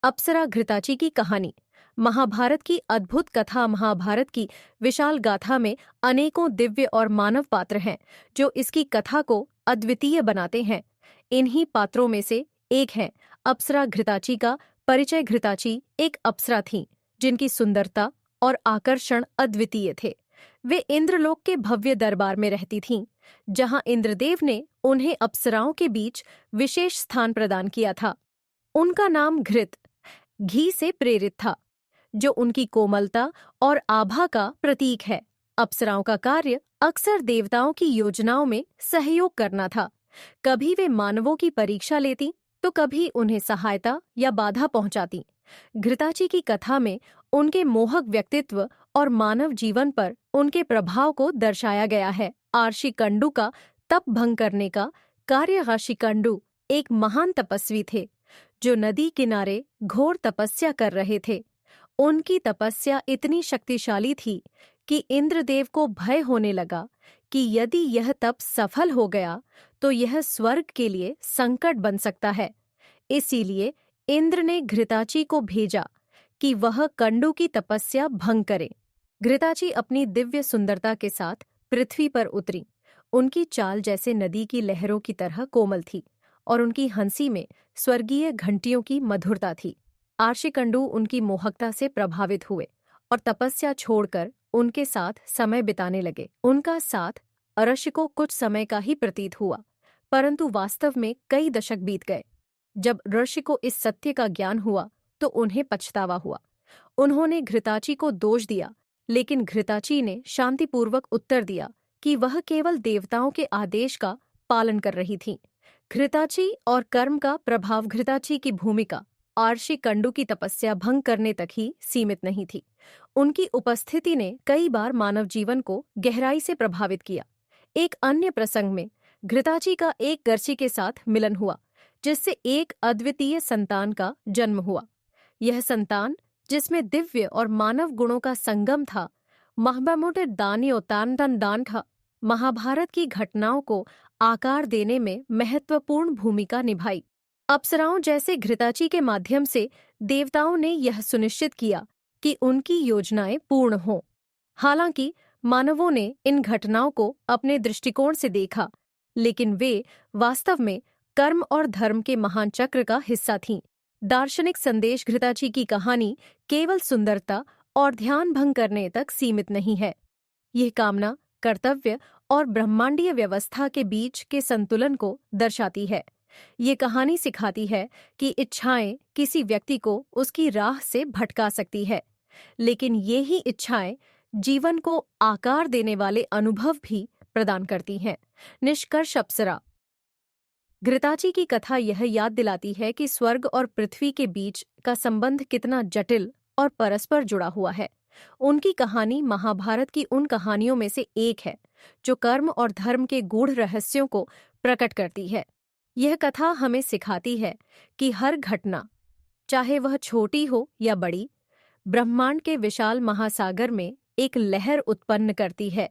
अप्सरा घृताची की कहानी। महाभारत की अद्भुत कथा। महाभारत की विशाल गाथा में अनेकों दिव्य और मानव पात्र हैं जो इसकी कथा को अद्वितीय बनाते हैं। इन्हीं पात्रों में से एक है अप्सरा घृताची का परिचय। घृताची एक अप्सरा थीं जिनकी सुंदरता और आकर्षण अद्वितीय थे। वे इंद्रलोक के भव्य दरबार में रहती थीं, जहां इंद्रदेव ने उन्हें अप्सराओं के बीच विशेष स्थान प्रदान किया था। उनका नाम घृत घी से प्रेरित था, जो उनकी कोमलता और आभा का प्रतीक है। अप्सराओं का कार्य अक्सर देवताओं की योजनाओं में सहयोग करना था। कभी वे मानवों की परीक्षा लेती, तो कभी उन्हें सहायता या बाधा पहुंचाती। घृताची की कथा में उनके मोहक व्यक्तित्व और मानव जीवन पर उनके प्रभाव को दर्शाया गया है। आर्षिकंडु का तप भंग करने का कार्य। आर्षिकंडु एक महान तपस्वी थे जो नदी किनारे घोर तपस्या कर रहे थे। उनकी तपस्या इतनी शक्तिशाली थी कि इंद्रदेव को भय होने लगा कि यदि यह तप सफल हो गया तो यह स्वर्ग के लिए संकट बन सकता है। इसीलिए इंद्र ने घृताची को भेजा कि वह कंडु की तपस्या भंग करे। घृताची अपनी दिव्य सुंदरता के साथ पृथ्वी पर उतरी। उनकी चाल जैसे नदी की लहरों की तरह कोमल थी और उनकी हंसी में स्वर्गीय घंटियों की मधुरता थी। आर्षिकंडु उनकी मोहकता से प्रभावित हुए और तपस्या छोड़कर उनके साथ समय बिताने लगे। उनका साथ अरश्य को कुछ समय का ही प्रतीत हुआ, परंतु वास्तव में कई दशक बीत गए। जब ऋषि को इस सत्य का ज्ञान हुआ तो उन्हें पछतावा हुआ। उन्होंने घृताची को दोष दिया, लेकिन घृताची ने शांतिपूर्वक उत्तर दिया कि वह केवल देवताओं के आदेश का पालन कर रही थी। घृताची और कर्म का प्रभाव। घृताची की भूमिका आर्षिकंडु की तपस्या भंग करने तक ही सीमित नहीं थी। उनकी उपस्थिति ने कई बार मानव जीवन को गहराई से प्रभावित किया। एक अन्य प्रसंग में घृताची का एक गर्ची के साथ मिलन हुआ, जिससे एक अद्वितीय संतान का जन्म हुआ। यह संतान, जिसमें दिव्य और मानव गुणों का संगम था, दान था, महाभारत की घटनाओं को आकार देने में महत्वपूर्ण भूमिका निभाई। अप्सराओं जैसे घृताची के माध्यम से देवताओं ने यह सुनिश्चित किया कि उनकी योजनाएं पूर्ण हों। हालांकि मानवों ने इन घटनाओं को अपने दृष्टिकोण से देखा, लेकिन वे वास्तव में कर्म और धर्म के महान चक्र का हिस्सा थीं। दार्शनिक संदेश। घृताची की कहानी केवल सुंदरता और ध्यान भंग करने तक सीमित नहीं है। यह कामना, कर्तव्य और ब्रह्मांडीय व्यवस्था के बीच के संतुलन को दर्शाती है। ये कहानी सिखाती है कि इच्छाएं किसी व्यक्ति को उसकी राह से भटका सकती है, लेकिन ये ही इच्छाएं जीवन को आकार देने वाले अनुभव भी प्रदान करती हैं। निष्कर्ष। अप्सरा घृताची की कथा यह याद दिलाती है कि स्वर्ग और पृथ्वी के बीच का संबंध कितना जटिल और परस्पर जुड़ा हुआ है। उनकी कहानी महाभारत की उन कहानियों में से एक है जो कर्म और धर्म के गूढ़ रहस्यों को प्रकट करती है। यह कथा हमें सिखाती है कि हर घटना, चाहे वह छोटी हो या बड़ी, ब्रह्मांड के विशाल महासागर में एक लहर उत्पन्न करती है।